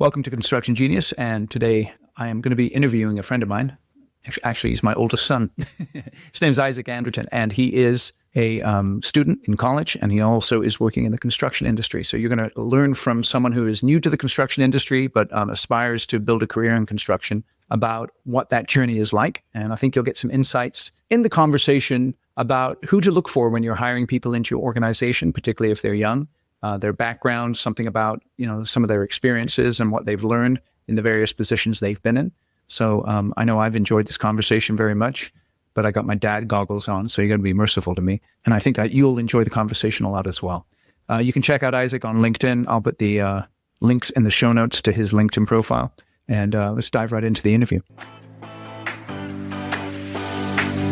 Welcome to Construction Genius, and today I am going to be interviewing a friend of mine. Actually, he's my oldest son. His name's Isaac Anderton, and he is a student in college, and he also is working in the construction industry. So you're going to learn from someone who is new to the construction industry, but aspires to build a career in construction about what that journey is like. And I think you'll get some insights in the conversation about who to look for when you're hiring people into your organization, particularly if they're young. Their background, something about, some of their experiences and what they've learned in the various positions they've been in. So I know I've enjoyed this conversation very much, but I got my dad goggles on, so you got to be merciful to me. And I think you'll enjoy the conversation a lot as well. You can check out Isaac on LinkedIn. I'll put the links in the show notes to his LinkedIn profile. And let's dive right into the interview.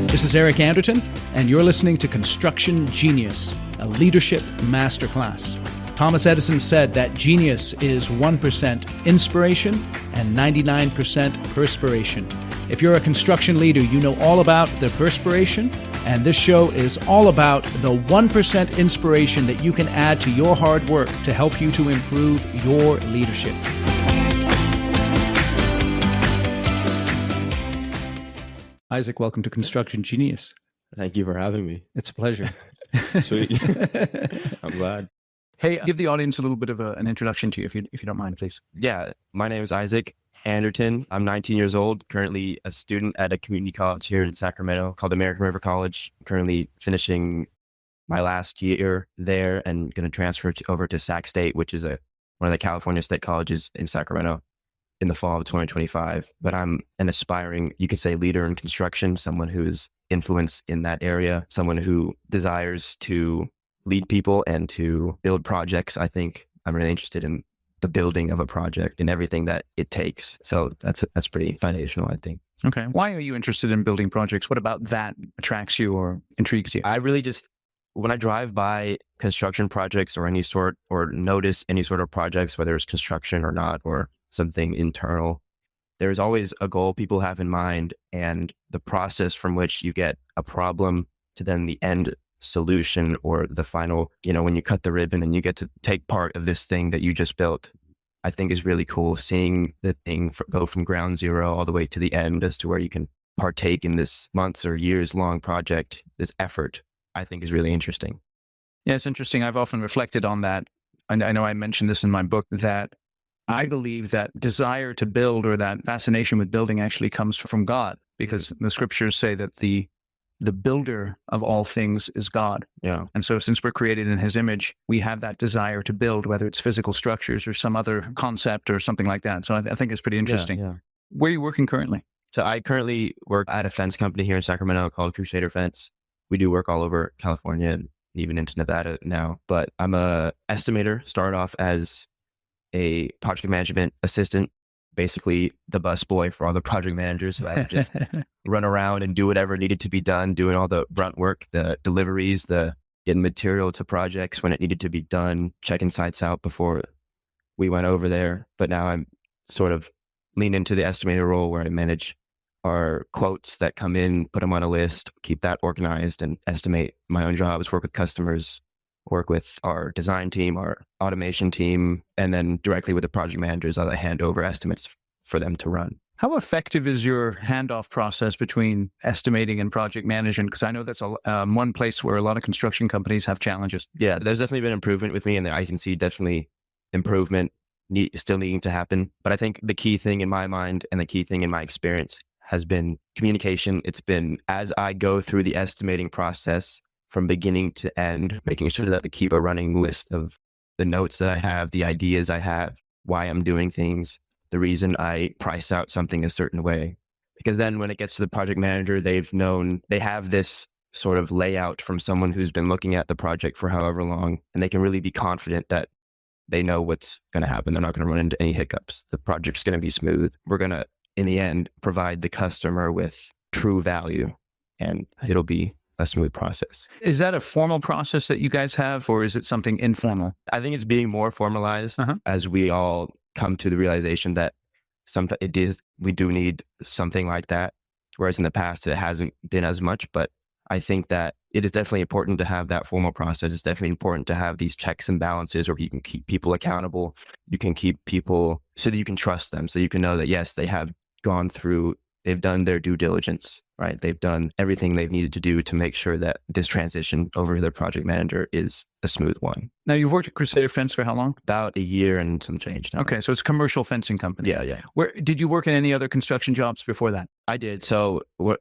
This is Eric Anderton, and you're listening to Construction Genius, a leadership masterclass. Thomas Edison said that genius is 1% inspiration and 99% perspiration. If you're a construction leader, you know all about the perspiration, and this show is all about the 1% inspiration that you can add to your hard work to help you to improve your leadership. Isaac, welcome to Construction Genius. Thank you for having me. It's a pleasure. Sweet. I'm glad. Hey, give the audience a little bit of an introduction to you, if you don't mind, please. Yeah, my name is Isaac Anderton. I'm 19 years old, currently a student at a community college here in Sacramento called American River College. Currently finishing my last year there and going to transfer over to Sac State, which is one of the California state colleges in Sacramento, in the fall of 2025. But I'm an aspiring, you could say, leader in construction, someone who is influence in that area, someone who desires to lead people and to build projects. I think I'm really interested in the building of a project and everything that it takes. So that's pretty foundational, I think. Okay. Why are you interested in building projects? What about that attracts you or intrigues you? I really when I drive by construction projects or any sort, or notice any sort of projects, whether it's construction or not, or something internal, there's always a goal people have in mind, and the process from which you get a problem to then the end solution, or the final, when you cut the ribbon and you get to take part of this thing that you just built, I think is really cool. Seeing the thing go from ground zero all the way to the end, as to where you can partake in this months or years long project, this effort, I think is really interesting. Yeah, it's interesting. I've often reflected on that. And I know I mentioned this in my book, that I believe that desire to build, or that fascination with building, actually comes from God, because the scriptures say that the builder of all things is God. Yeah. And so since we're created in his image, we have that desire to build, whether it's physical structures or some other concept or something like that. So I think it's pretty interesting. Yeah. Where are you working currently? So I currently work at a fence company here in Sacramento called Crusader Fence. We do work all over California and even into Nevada now, but I'm a estimator. Started off as a project management assistant, basically the bus boy for all the project managers. So I would just run around and do whatever needed to be done, doing all the brunt work, the deliveries, the getting material to projects when it needed to be done, checking sites out before we went over there. But now I'm sort of lean into the estimator role, where I manage our quotes that come in, put them on a list, keep that organized, and estimate my own jobs, work with customers, work with our design team, our automation team, and then directly with the project managers as I hand over estimates for them to run. How effective is your handoff process between estimating and project management? Because I know that's one place where a lot of construction companies have challenges. Yeah, there's definitely been improvement with me, and I can see definitely improvement still needing to happen. But I think the key thing in my mind and the key thing in my experience has been communication. It's been, as I go through the estimating process from beginning to end, making sure that I keep a running list of the notes that I have, the ideas I have, why I'm doing things, the reason I price out something a certain way. Because then when it gets to the project manager, they have this sort of layout from someone who's been looking at the project for however long, and they can really be confident that they know what's going to happen. They're not going to run into any hiccups. The project's going to be smooth. We're going to, in the end, provide the customer with true value, and it'll be a smooth process. Is that a formal process that you guys have, or is it something informal? I think it's being more formalized as we all come to the realization that we do need something like that. Whereas in the past, it hasn't been as much, but I think that it is definitely important to have that formal process. It's definitely important to have these checks and balances where you can keep people accountable. You can keep people so that you can trust them. So you can know that, yes, they have gone through, they've done their due diligence, right? They've done everything they've needed to do to make sure that this transition over to their project manager is a smooth one. Now, you've worked at Crusader Fence for how long? About a year and some change now. Okay, so it's a commercial fencing company. Yeah. Where did you work in any other construction jobs before that? I did. So for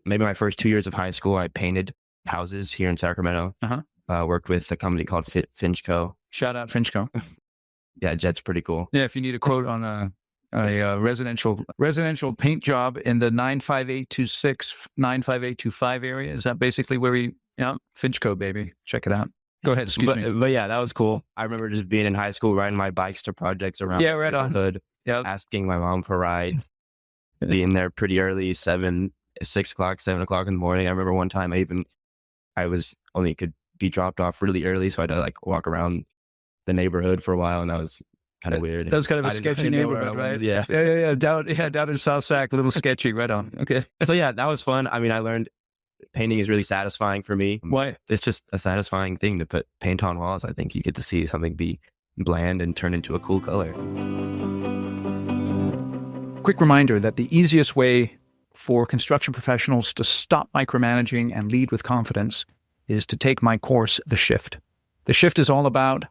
maybe my first 2 years of high school, I painted houses here in Sacramento. Worked with a company called Finchco. Shout out Finchco. Yeah, Jet's pretty cool. Yeah, if you need a quote on a residential paint job in the 95826, 95825 area, is that basically where Finchco, baby. Check it out. Go ahead. Excuse me. But yeah, that was cool. I remember just being in high school, riding my bikes to projects around the neighborhood, asking my mom for a ride, being there pretty early, 6 o'clock, 7 o'clock in the morning. I remember one time I was only could be dropped off really early, so I had to like walk around the neighborhood for a while, and that was kind of weird. That was kind of a sketchy neighborhood, right? Yeah. Down in South Sac, a little sketchy. Right on. Okay. So yeah, that was fun. I mean, I learned painting is really satisfying for me. Why? It's just a satisfying thing to put paint on walls. I think you get to see something be bland and turn into a cool color. Quick reminder that the easiest way for construction professionals to stop micromanaging and lead with confidence is to take my course, The Shift. The Shift is all about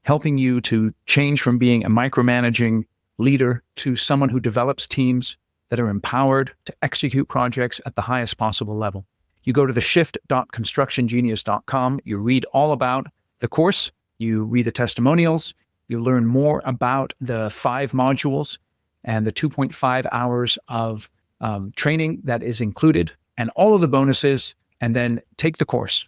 helping you to change from being a micromanaging leader to someone who develops teams that are empowered to execute projects at the highest possible level. You go to theshift.constructiongenius.com, you read all about the course, you read the testimonials, you learn more about the 5 modules and the 2.5 hours of training that is included and all of the bonuses, and then take the course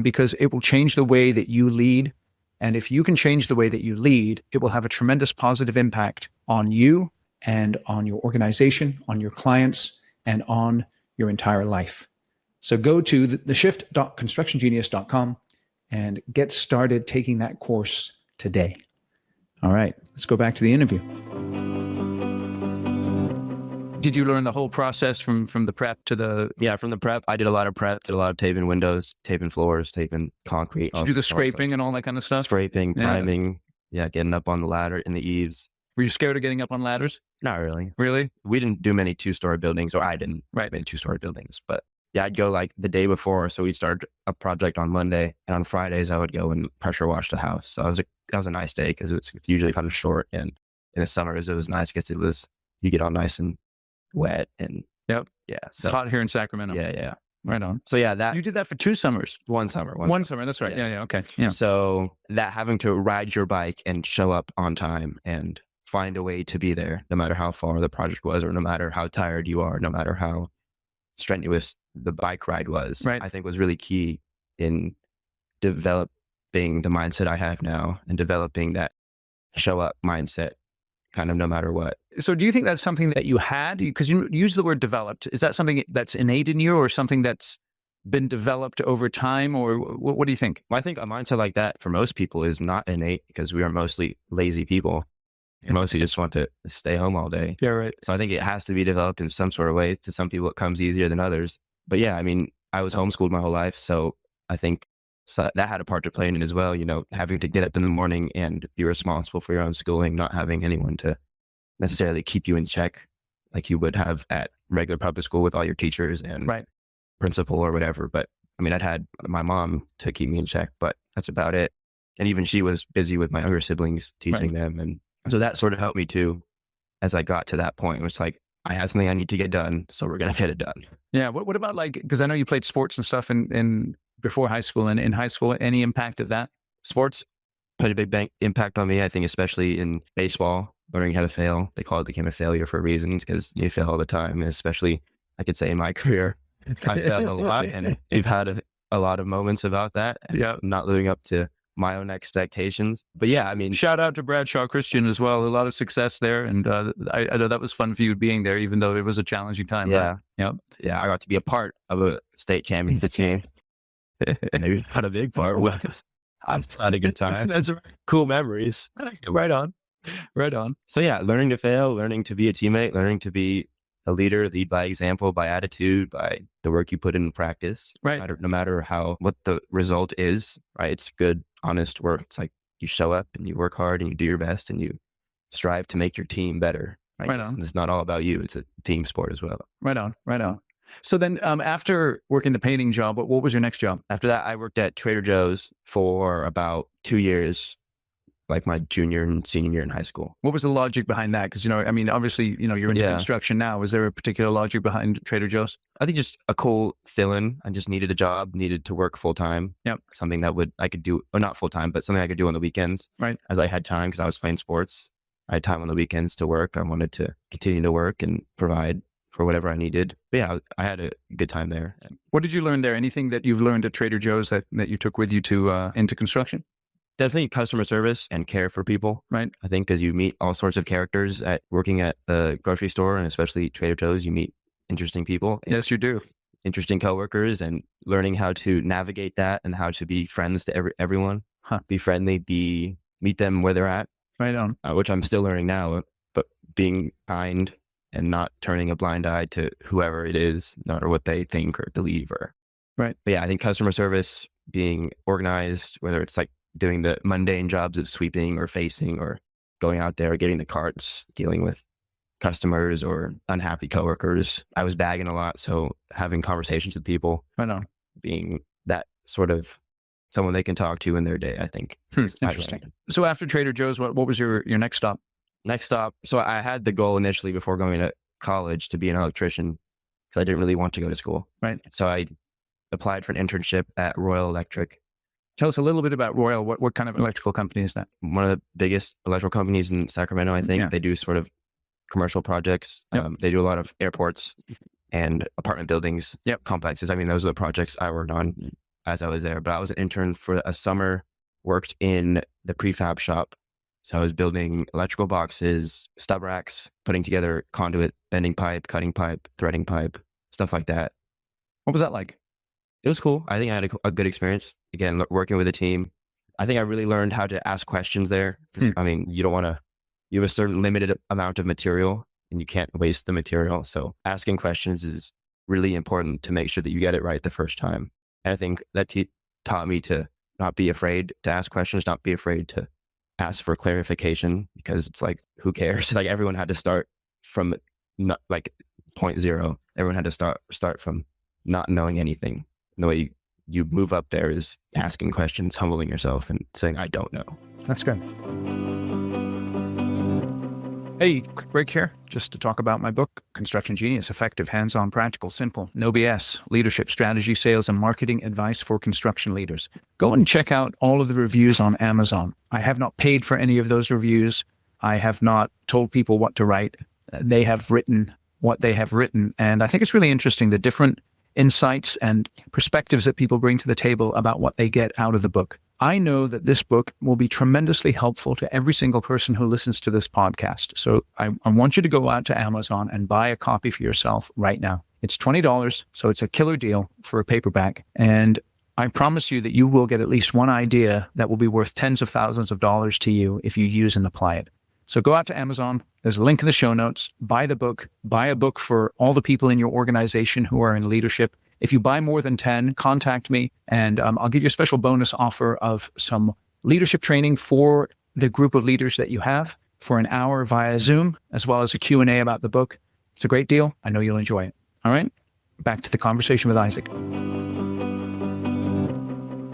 because it will change the way that you lead. And if you can change the way that you lead, it will have a tremendous positive impact on you and on your organization, on your clients, and on your entire life. So go to theshift.constructiongenius.com and get started taking that course today. All right, let's go back to the interview. Did you learn the whole process from the prep to the... Yeah, from the prep, I did a lot of prep, did a lot of taping windows, taping floors, taping concrete. Did you do the scraping and all that kind of stuff? Scraping, priming, getting up on the ladder in the eaves. Were you scared of getting up on ladders? Not really. Really? We didn't do many 2-story buildings, or I didn't many 2-story buildings, but yeah, I'd go like the day before. So we'd start a project on Monday, and on Fridays I would go and pressure wash the house. So that was a nice day because it's usually kind of short, and in the summers it was nice because you get all nice and wet and so it's hot here in Sacramento. Yeah. Right on. So yeah, you did that for 2 summers. One summer. That's right. Yeah. Okay. Yeah. So that having to ride your bike and show up on time and find a way to be there, no matter how far the project was, or no matter how tired you are, no matter how strenuous the bike ride was, I think was really key in developing the mindset I have now and developing that show up mindset kind of no matter what. So do you think that's something that you had? Because you use the word developed. Is that something that's innate in you or something that's been developed over time? Or what do you think? Well, I think a mindset like that for most people is not innate because we are mostly lazy people. You mostly just want to stay home all day. Yeah, right. So I think it has to be developed in some sort of way. To some people, it comes easier than others. But yeah, I mean, I was homeschooled my whole life. So I think that had a part to play in it as well. Having to get up in the morning and be responsible for your own schooling, not having anyone to necessarily keep you in check like you would have at regular public school with all your teachers and principal or whatever. But I mean, I'd had my mom to keep me in check, but that's about it. And even she was busy with my younger siblings, teaching them. And so that sort of helped me too, as I got to that point. It's like, I have something I need to get done, so we're going to get it done. Yeah. What about because I know you played sports and stuff in before high school and in high school, any impact of that? Sports played a big impact on me. I think especially in baseball, learning how to fail. They call it the game of failure for reasons because you fail all the time. And especially, I could say in my career, I failed a lot, and we've had a lot of moments about that. Yeah, not living up to my own expectations. But yeah, I mean, shout out to Bradshaw Christian as well. A lot of success there, and I know that was fun for you being there, even though it was a challenging time. Yeah, right? Yeah. I got to be a part of a state championship team. Maybe not a big part. Well, I've had a good time. That's right. Cool memories. Right on. So yeah, learning to fail, learning to be a teammate, learning to be a leader, lead by example, by attitude, by the work you put in practice. Right. No matter what the result is, right? It's good, honest work. It's like you show up and you work hard and you do your best and you strive to make your team better. Right. Right on. It's not all about you. It's a team sport as well. Right on. Right on. So then after working the painting job, what was your next job? After that, I worked at Trader Joe's for about 2 years, like my junior and senior year in high school. What was the logic behind that? Because, obviously, you're into construction now. Was there a particular logic behind Trader Joe's? I think just a cool fill-in. I just needed a job, needed to work full-time. Yep. Something that I could do, or not full-time, but something I could do on the weekends. Right. As I had time, because I was playing sports. I had time on the weekends to work. I wanted to continue to work and provide for whatever I needed. But yeah, I had a good time there. What did you learn there? Anything that you've learned at Trader Joe's that you took with you to into construction? Definitely customer service and care for people. Right. I think because you meet all sorts of characters at working at a grocery store, and especially Trader Joe's, you meet interesting people. Yes, you do. Interesting coworkers, and learning how to navigate that and how to be friends to everyone. Be friendly, meet them where they're at. Right on. Which I'm still learning now, but being kind and not turning a blind eye to whoever it is, no matter what they think or believe. Right. But yeah, I think customer service, being organized, whether it's like doing the mundane jobs of sweeping or facing or going out there, getting the carts, dealing with customers or unhappy coworkers. I was bagging a lot, so having conversations with people, right on, being that sort of someone they can talk to in their day, I think. Interesting. So after Trader Joe's, what was your next stop? Next stop. So I had the goal initially before going to college to be an electrician because I didn't really want to go to school. Right. So I applied for an internship at Royal Electric. Tell us a little bit about Royal. What kind of electrical company is that? One of the biggest electrical companies in Sacramento, I think. Yeah. They do sort of commercial projects. Yep. They do a lot of airports and apartment buildings, complexes. I mean, those are the projects I worked on as I was there. But I was an intern for a summer, worked in the prefab shop. So I was building electrical boxes, stub racks, putting together conduit, bending pipe, cutting pipe, threading pipe, stuff like that. What was that like? It was cool. I think I had a good experience. Again, working with a team. I think I really learned how to ask questions there. I mean, you have a certain limited amount of material and you can't waste the material. So asking questions is really important to make sure that you get it right the first time. And I think that taught me to not be afraid to ask questions, not be afraid to ask for clarification, because it's like, who cares? Like everyone had to start from not like 0.0. Everyone had to start from not knowing anything. And the way you move up there is asking questions, humbling yourself and saying, I don't know. That's good. Hey, quick break here, just to talk about my book, Construction Genius, Effective, Hands-On, Practical, Simple, No BS, Leadership, Strategy, Sales, and Marketing Advice for Construction Leaders. Go and check out all of the reviews on Amazon. I have not paid for any of those reviews. I have not told people what to write. They have written what they have written. And I think it's really interesting, the different insights and perspectives that people bring to the table about what they get out of the book. I know that this book will be tremendously helpful to every single person who listens to this podcast. So I want you to go out to Amazon and buy a copy for yourself right now. It's $20, so it's a killer deal for a paperback. And I promise you that you will get at least one idea that will be worth tens of thousands of dollars to you if you use and apply it. So go out to Amazon. There's a link in the show notes. Buy the book. Buy a book for all the people in your organization who are in leadership. If you buy more than 10, contact me, and I'll give you a special bonus offer of some leadership training for the group of leaders that you have for an hour via Zoom, as well as a Q&A about the book. It's a great deal. I know you'll enjoy it. All right, back to the conversation with Isaac.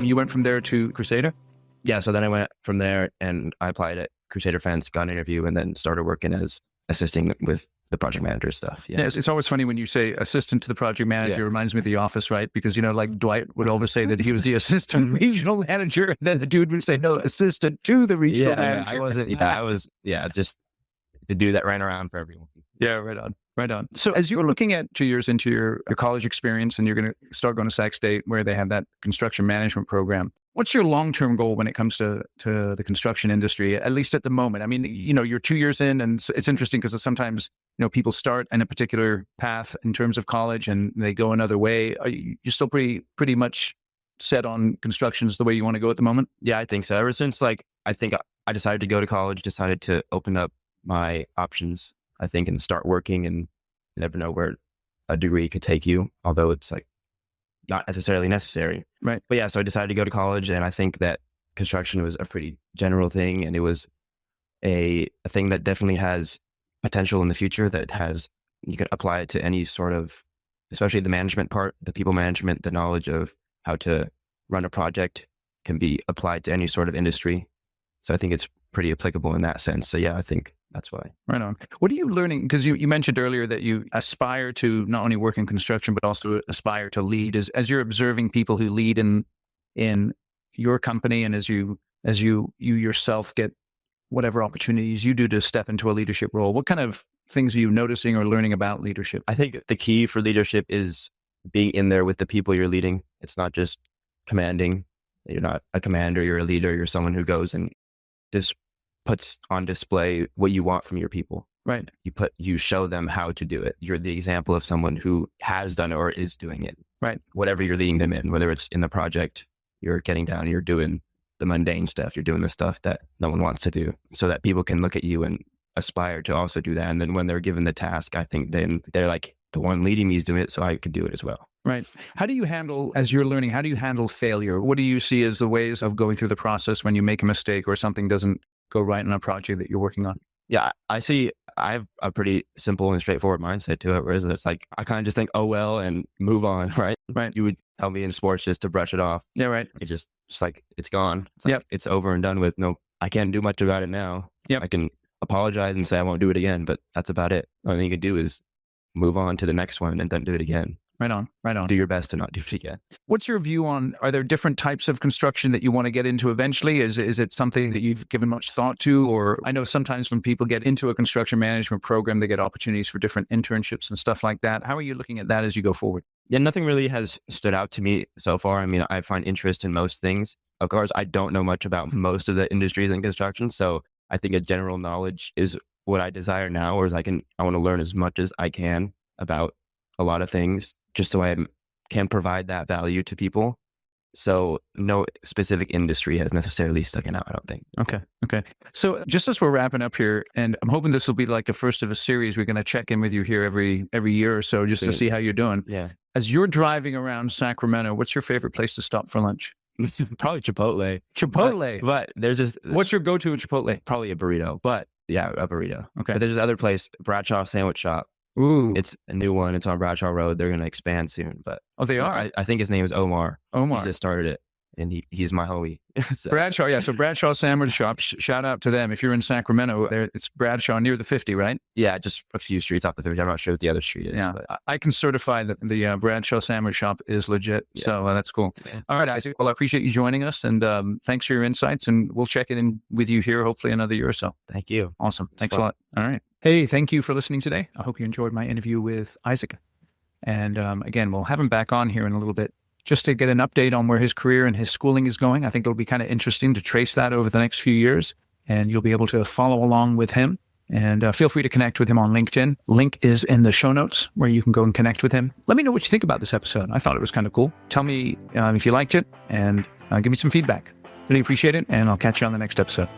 You went from there to Crusader? Yeah, so then I went from there and I applied at Crusader Fence, got an interview, and then started working as assisting with the project manager stuff. Yeah. It's always funny when you say assistant to the project manager. It reminds me of The Office, right? Because, like Dwight would always say that he was the assistant regional manager. And then the dude would say, no, assistant to the regional manager. I wasn't. I was, just the dude that ran around for everyone. Yeah, right on. Right on. So as you were looking at 2 years into your college experience and you're going to start going to Sac State where they have that construction management program, what's your long-term goal when it comes to the construction industry, at least at the moment? I mean, you're 2 years in, and it's interesting because sometimes, people start in a particular path in terms of college and they go another way. Are you still pretty much set on construction is the way you want to go at the moment? Yeah, I think so. Ever since I think I decided to go to college, decided to open up my options, I think, and start working and You never know where a degree could take you, although it's like not necessarily necessary. Right. But yeah, so I decided to go to college, and I think that construction was a pretty general thing, and it was a thing that definitely has potential in the future that has, you can apply it to any sort of, especially the management part, the people management, the knowledge of how to run a project can be applied to any sort of industry. So I think it's pretty applicable in that sense. So yeah, I think that's why. Right on. What are you learning? Because you mentioned earlier that you aspire to not only work in construction, but also aspire to lead. As you're observing people who lead in your company, and as you yourself get whatever opportunities you do to step into a leadership role, what kind of things are you noticing or learning about leadership? I think the key for leadership is being in there with the people you're leading. It's not just commanding. You're not a commander, you're a leader. You're someone who goes and just puts on display what you want from your people. Right. You show them how to do it. You're the example of someone who has done it or is doing it. Right. Whatever you're leading them in, whether it's in the project, you're getting down, you're doing the mundane stuff, you're doing the stuff that no one wants to do, so that people can look at you and aspire to also do that. And then when they're given the task, I think then they're like, the one leading me is doing it, so I could do it as well. Right. How do you handle, as you're learning, how do you handle failure? What do you see as the ways of going through the process when you make a mistake or something doesn't go right on a project that you're working on? Yeah, I have a pretty simple and straightforward mindset to it, whereas it's like, I kind of just think, oh, well, and move on, right? Right. You would tell me in sports just to brush it off. Yeah, right. It just like, it's gone. It's like, it's over and done with. No, I can't do much about it now. Yep. I can apologize and say I won't do it again, but that's about it. The only thing you can do is move on to the next one and don't do it again. Right on, right on. Do your best to not do it again. What's your view on, are there different types of construction that you want to get into eventually? Is it something that you've given much thought to? Or I know sometimes when people get into a construction management program, they get opportunities for different internships and stuff like that. How are you looking at that as you go forward? Yeah, nothing really has stood out to me so far. I mean, I find interest in most things. Of course, I don't know much about most of the industries in construction. So I think a general knowledge is what I desire now, whereas I want to learn as much as I can about a lot of things, just so I can provide that value to people. So no specific industry has necessarily stuck out, I don't think. Okay. So just as we're wrapping up here, and I'm hoping this will be like the first of a series, we're going to check in with you here every year or so just to see how you're doing. Yeah. As you're driving around Sacramento, what's your favorite place to stop for lunch? Probably Chipotle. Chipotle? But there's just... What's your go-to at Chipotle? Probably a burrito, but yeah, a burrito. Okay. But there's this other place, Bradshaw Sandwich Shop. Ooh. It's a new one. It's on Bradshaw Road. They're going to expand soon. But oh, they are? I think his name is Omar. Omar. He just started it. And he's my homie. So. Bradshaw, yeah. So Bradshaw Sandwich Shop, shout out to them. If you're in Sacramento, it's Bradshaw near the 50, right? Yeah, just a few streets off the 50. I'm not sure what the other street is. Yeah, but. I can certify that the Bradshaw Sandwich Shop is legit. Yeah. So that's cool. Yeah. All right, Isaac. Well, I appreciate you joining us, and thanks for your insights. And we'll check in with you here hopefully another year or so. Thank you. Awesome. Thanks a lot. All right. Hey, thank you for listening today. I hope you enjoyed my interview with Isaac. And again, we'll have him back on here in a little bit, just to get an update on where his career and his schooling is going. I think it'll be kind of interesting to trace that over the next few years, and you'll be able to follow along with him. And feel free to connect with him on LinkedIn. Link is in the show notes where you can go and connect with him. Let me know what you think about this episode. I thought it was kind of cool. Tell me if you liked it, and give me some feedback. Really appreciate it, and I'll catch you on the next episode.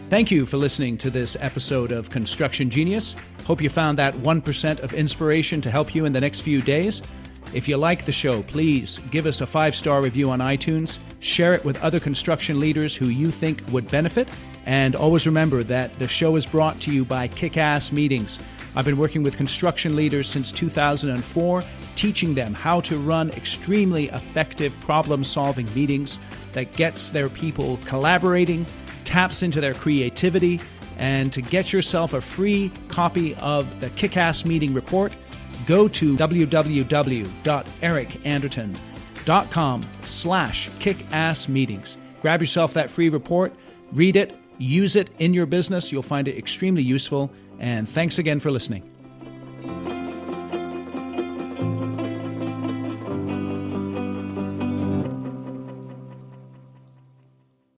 Thank you for listening to this episode of Construction Genius. Hope you found that 1% of inspiration to help you in the next few days. If you like the show, please give us a 5-star review on iTunes, share it with other construction leaders who you think would benefit, and always remember that the show is brought to you by Kick-Ass Meetings. I've been working with construction leaders since 2004, teaching them how to run extremely effective problem-solving meetings that gets their people collaborating, taps into their creativity. And to get yourself a free copy of the Kick-Ass Meeting Report, go to www.ericanderton.com/kickassmeetings. Grab yourself that free report, read it, use it in your business. You'll find it extremely useful. And thanks again for listening.